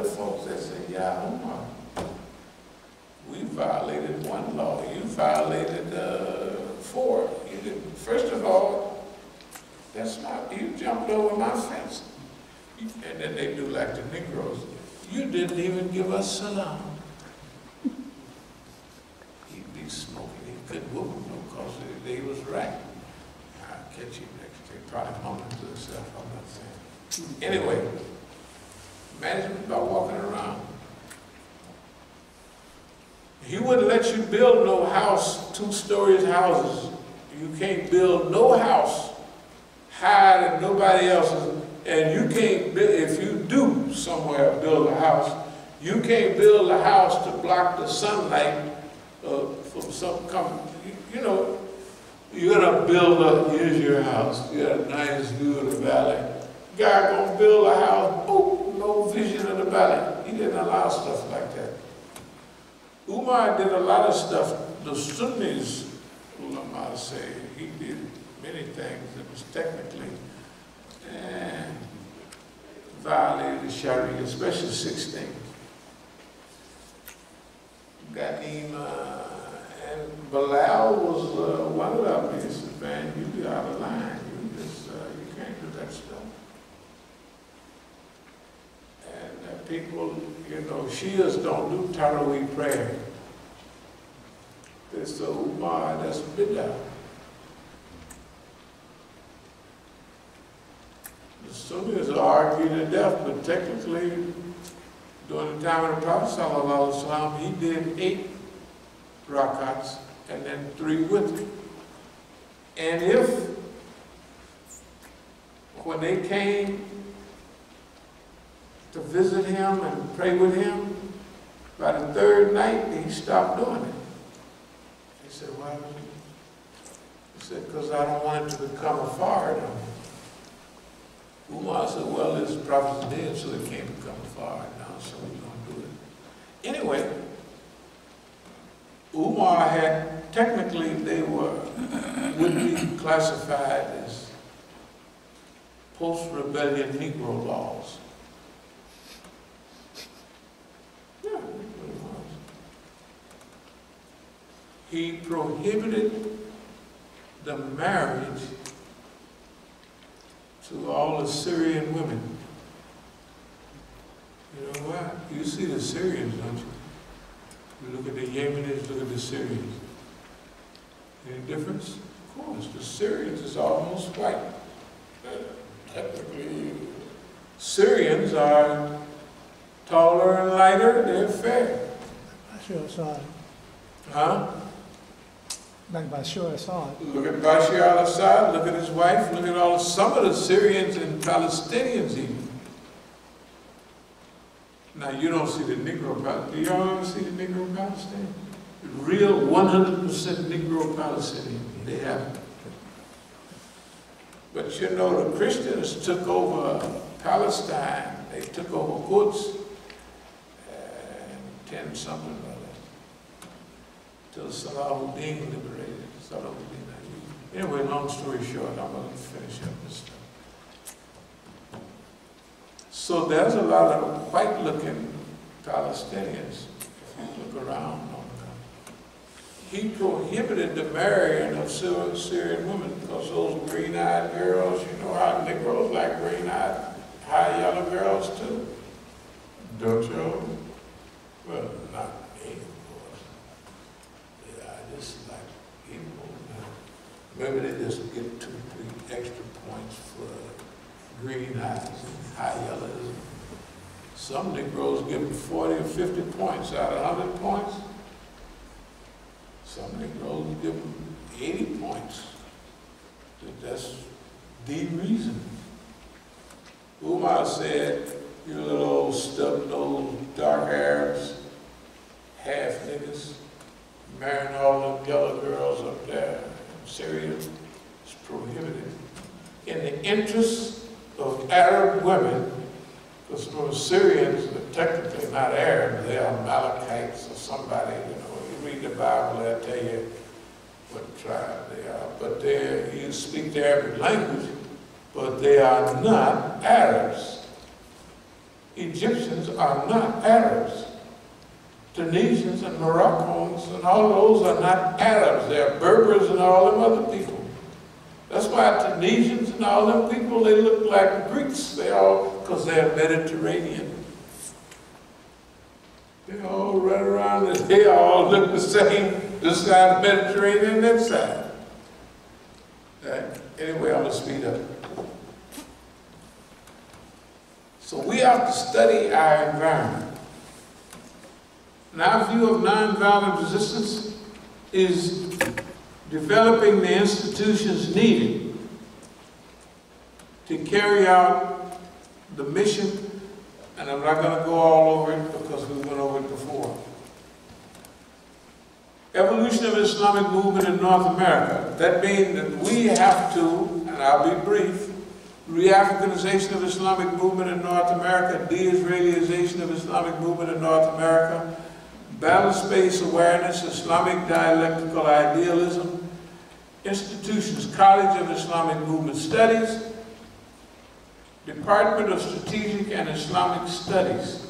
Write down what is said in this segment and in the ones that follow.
the folks that say, yeah, Omar, we violated one law, you violated four. You didn't. First of all, that's not, you jumped over my fence. And then they do like the Negroes. You didn't even give us salam. He'd be smoking. He couldn't whoop him because he was right. I'll catch you next day. Probably mumbling to himself, I'm not saying. Anyway, imagine about walking around. He wouldn't let you build no house, 2-story houses. You can't build no house higher than nobody else's. And you can't, if you do somewhere build a house, you can't build a house to block the sunlight from some coming. You know, you're gonna build here's your house. You got a nice view of the valley. Guy gonna build a house, oh, no vision of the valley. He didn't allow stuff like that. Umar did a lot of stuff. The Sunnis, ulama say, he did many things that was technically violated the Sharia, especially 6 things. Ghanim and Bilal was one of them. He said, man, you be out of line. You can't do that stuff. And people, you know, Shias don't do Taraweeh prayer. They say, Umar, that's bid'ah. The Sunnis argue to death, but technically, during the time of the Prophet ﷺ, he did 8 rakats and then 3 with it. And if, when they came to visit him and pray with him, by the 3rd night, he stopped doing it. He said, why was he? He said, because I don't want it to become a fard on me. Umar said, well, this prophet's dead, so it can't become a fard now, so we don't do it. Anyway, Umar had, technically they would be classified as post-rebellion Negro laws. Yeah, that's what it was. He prohibited the marriage to all the Syrian women. You know what? You see the Syrians, don't you? You look at the Yemenis, look at the Syrians. Any difference? Of course, the Syrians is almost white. Technically, Syrians are taller and lighter, they're fair. Bashar Assad. Huh? Like Bashar Assad. Look at Bashar al-Assad, look at his wife, look at some of the Syrians and Palestinians even. Now you don't see the Negro Palestinian. Do y'all ever see the Negro Palestinian? The real 100% Negro Palestinian. They have. But you know, the Christians took over Palestine. They took over Quds and 10-something of it. Till Salahuddin liberated. Salahuddin. Anyway, long story short, I'm going to finish up this stuff. So there's a lot of white-looking Palestinians, if you look around on them. He prohibited the marrying of Syrian women because those green-eyed girls, you know how Negroes like green-eyed, high yellow girls too. Don't you? Well, not me, of course. Yeah, I just like people. Maybe they just get 2, 3 extra points for green eyes and high yellows. Some Negroes give them 40 or 50 points out of 100 points. Some Negroes give them 80 points. That's the reason. Umar said, you little old stub-nosed dark Arabs, half niggas, marrying all them yellow girls up there in Syria, it's prohibited. In the interest of Arab women, because those Syrians are technically not Arabs, they are Amalekites or somebody, you know. You read the Bible, they'll tell you what tribe they are. But you speak the Arabic language, but they are not Arabs. Egyptians are not Arabs. Tunisians and Moroccans and all those are not Arabs. They are Berbers and all them other people. That's why Tunisians and all them people, they look like Greeks. Because they're Mediterranean. They all run around and they all look the same. This side of the Mediterranean and that side. Anyway, I'm going to speed up. So we have to study our environment. And our view of nonviolent resistance is developing the institutions needed to carry out the mission, and I'm not going to go all over it because we went over it before. Evolution of the Islamic movement in North America. That means that we have to, and I'll be brief, re-Africanization of the Islamic movement in North America, de-Israelization of the Islamic movement in North America, balanced space awareness, Islamic dialectical idealism, institutions, College of Islamic Movement Studies, Department of Strategic and Islamic Studies,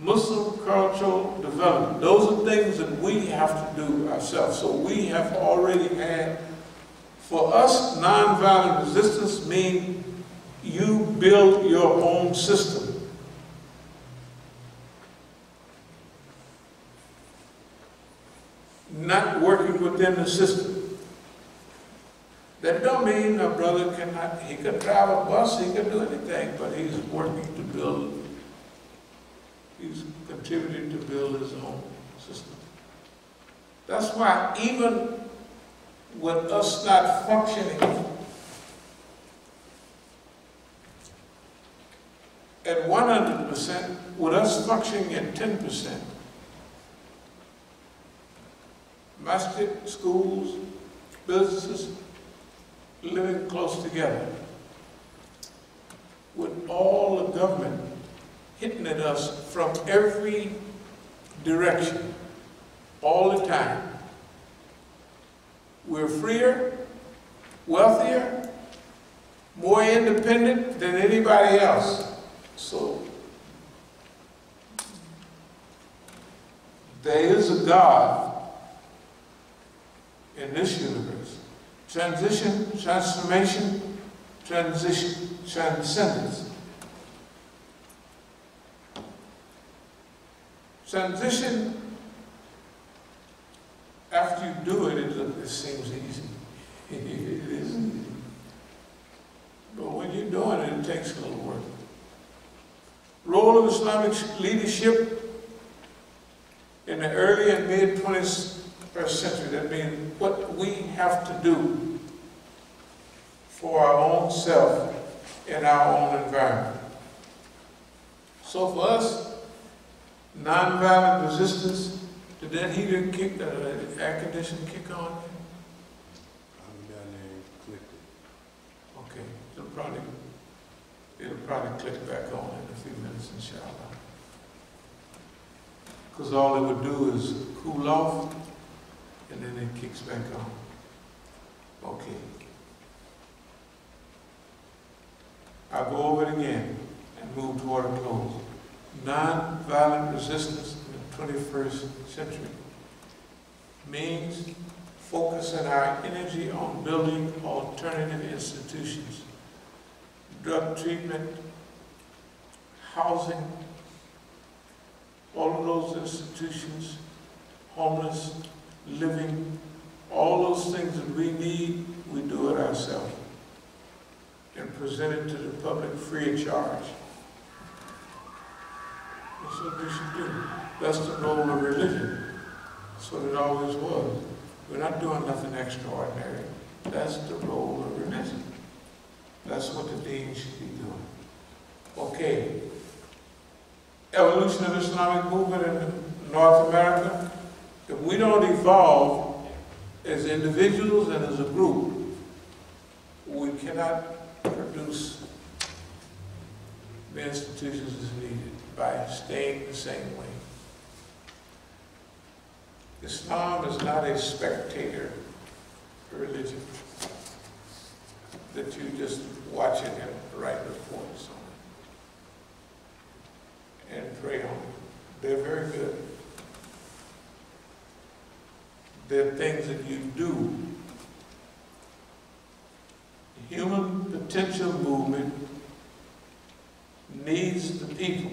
Muslim cultural development. Those are things that we have to do ourselves. So we have already had, for us, nonviolent resistance means you build your own system. Not working within the system. That don't mean a brother cannot, he can drive a bus, he can do anything, but he's working to build. He's contributing to build his own system. That's why even with us not functioning at 100%, with us functioning at 10%, Masjid, schools, businesses, living close together, with all the government hitting at us from every direction, all the time. We're freer, wealthier, more independent than anybody else. So, there is a God in this universe. Transition, transformation, transition, transcendence. Transition, after you do it, it seems easy. It is easy. But when you're doing it, it takes a little work. Role of Islamic leadership in the early and mid 21st century. That means what we have to do for our own self in our own environment. So for us, nonviolent resistance, did that heater kick, air conditioning kick on? I'm down there and clicked it. Okay, it'll probably click back on in a few minutes, inshallah. Because all it would do is cool off, and then it kicks back on. Okay. I'll go over it again and move toward a close. Nonviolent resistance in the 21st century means focusing our energy on building alternative institutions, drug treatment, housing, all of those institutions, homeless, living, all those things that we need, we do it ourselves and present it to the public free of charge. That's what we should do. That's the role of religion. That's what it always was. We're not doing nothing extraordinary. That's the role of religion. That's what the deen should be doing. Okay. Evolution of the Islamic movement in North America. If we don't evolve as individuals and as a group, we cannot produce the institutions as needed by staying the same way. Islam is not a spectator religion. that you just watch it and write reports on it and pray on it. They're very good. They're things that you do. The human potential movement needs the people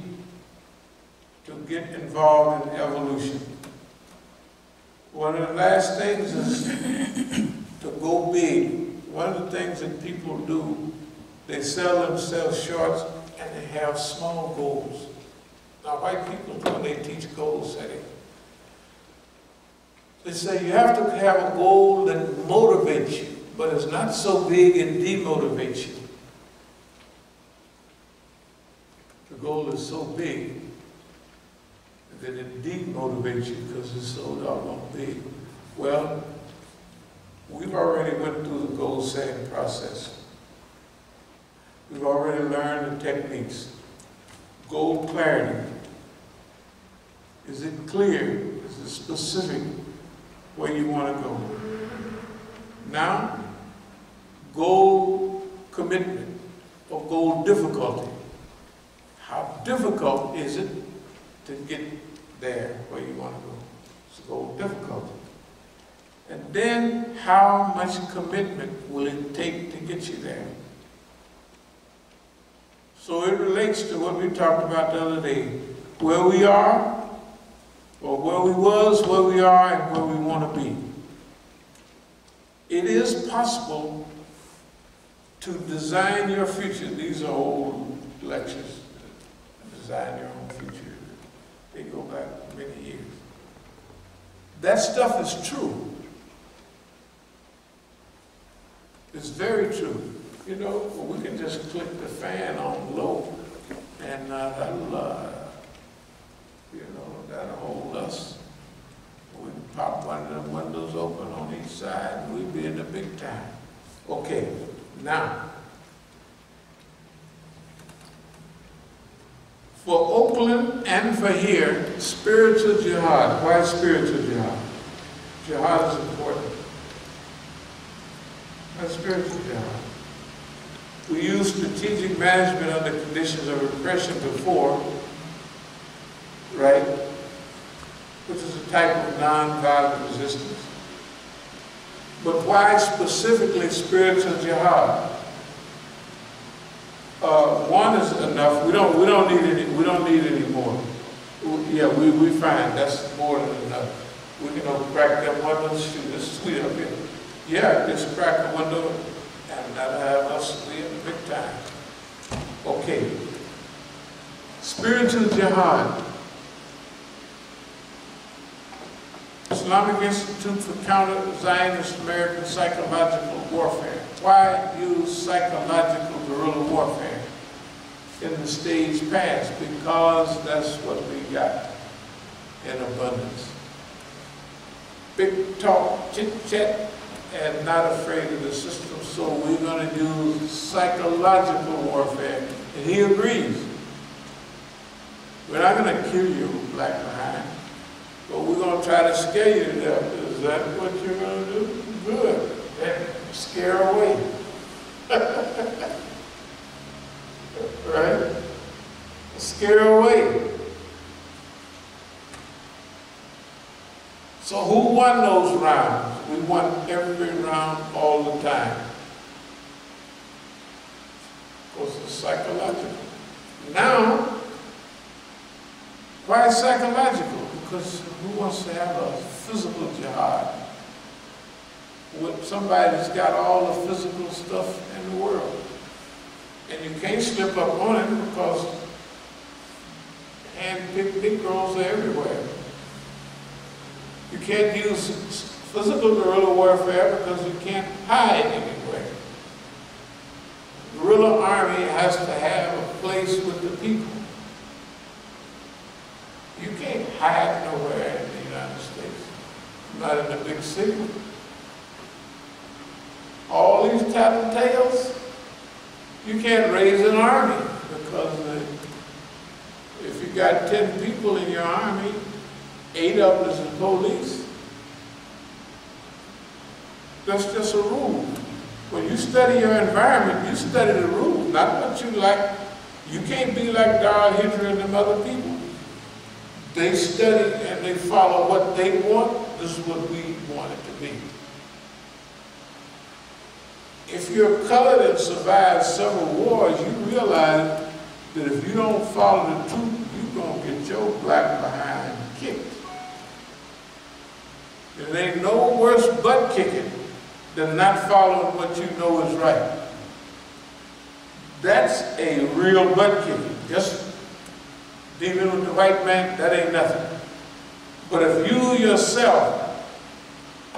to get involved in evolution. One of the last things is to go big. One of the things that people do, they sell themselves short and they have small goals. Now, white people, when they teach goal setting, they say you have to have a goal that motivates you, but it's not so big and demotivates you. The goal is so big that it demotivates you because it's so doggone big. Well, we've already went through the goal setting process. We've already learned the techniques. Goal clarity. Is it clear? Is it specific where you want to go? Now, goal commitment or goal difficulty. How difficult is it to get there where you want to go? It's goal difficulty. And then, how much commitment will it take to get you there? So it relates to what we talked about the other day. Where we are, or where we was, where we are, and where we want to be. It is possible to design your future. These are old lectures. Design your own future. They go back many years. That stuff is true. It's very true. You know, we can just click the fan on low and that'll hold us. We can pop one of the windows open on each side and we'll be in the big time. Okay, now, for Oakland and for here, spiritual jihad. Why spiritual jihad? Jihad is important. That's spiritual jihad. We used strategic management under conditions of repression before, right? Which is a type of non-violent resistance. But why specifically spiritual jihad? One is enough. We don't need any. We don't need any more. Yeah, we find that's more than enough. We can crack them windows. Shoot, it's sweet up here. Yeah, just crack the window, and that'll have us in the big time. Okay. Spiritual jihad. Islamic Institute for Counter-Zionist American Psychological Warfare. Why use psychological guerrilla warfare in the stage past? Because that's what we got in abundance. Big talk, chit-chat, and not afraid of the system, so we're going to use psychological warfare. And he agrees. We're not going to kill you, black behind. But we're going to try to scare you to death. Is that what you're going to do? Good. And scare away. Right? Scare away. So who won those rounds? We won every round all the time. Of course, it's psychological. Now, why psychological? Because who wants to have a physical jihad with somebody that's got all the physical stuff in the world? And you can't slip up on it because hand-picked Negroes are everywhere. You can't use physical guerrilla warfare because you can't hide anywhere. Guerrilla army has to have a place with the people. You can't hide nowhere in the United States, not in the big city. All these tattletales, you can't raise an army because if you got 10 people in your army, 8 of them is the police. That's just a rule. When you study your environment, you study the rules, not what you like. You can't be like Darl Hidra and them other people. They study and they follow what they want. This is what we want it to be. If you're colored and survived several wars, you realize that if you don't follow the truth, you're going to get your black behind kicked. And there ain't no worse butt kicking than not following what you know is right. That's a real butt kicking. Just dealing with the white man, that ain't nothing. But if you yourself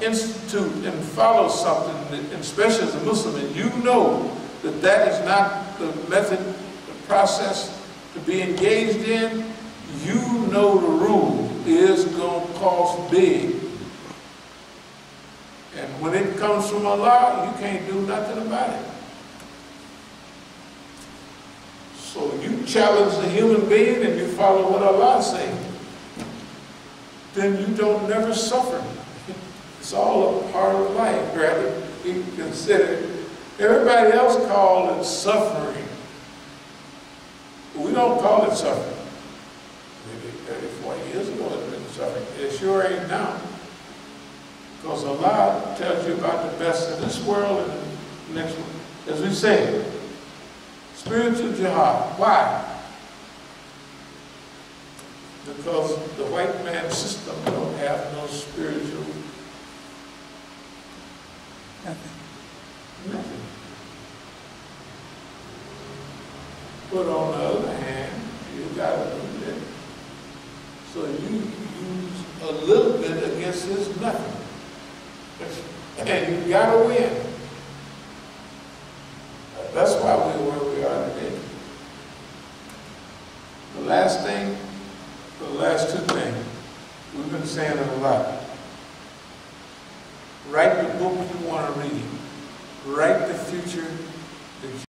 institute and follow something, and especially as a Muslim, and you know that that is not the method, the process to be engaged in, you know the rule is going to cost big. And when it comes from Allah, you can't do nothing about it. So you challenge the human being and you follow what Allah says, then you don't never suffer. It's all a part of life, rather be considered. Everybody else called it suffering. We don't call it suffering. Maybe 30, 40 years ago it's been suffering. It sure ain't now. Because Allah tells you about the best in this world and the next one. As we say, spiritual jihad. Why? Because the white man system don't have no spiritual nothing. But on the other hand, you got a little bit. So you use a little bit against his nothing. And you gotta win. That's why we're where we are today. The last thing, the last two things, we've been saying it a lot. Write the book you want to read. Write the future that you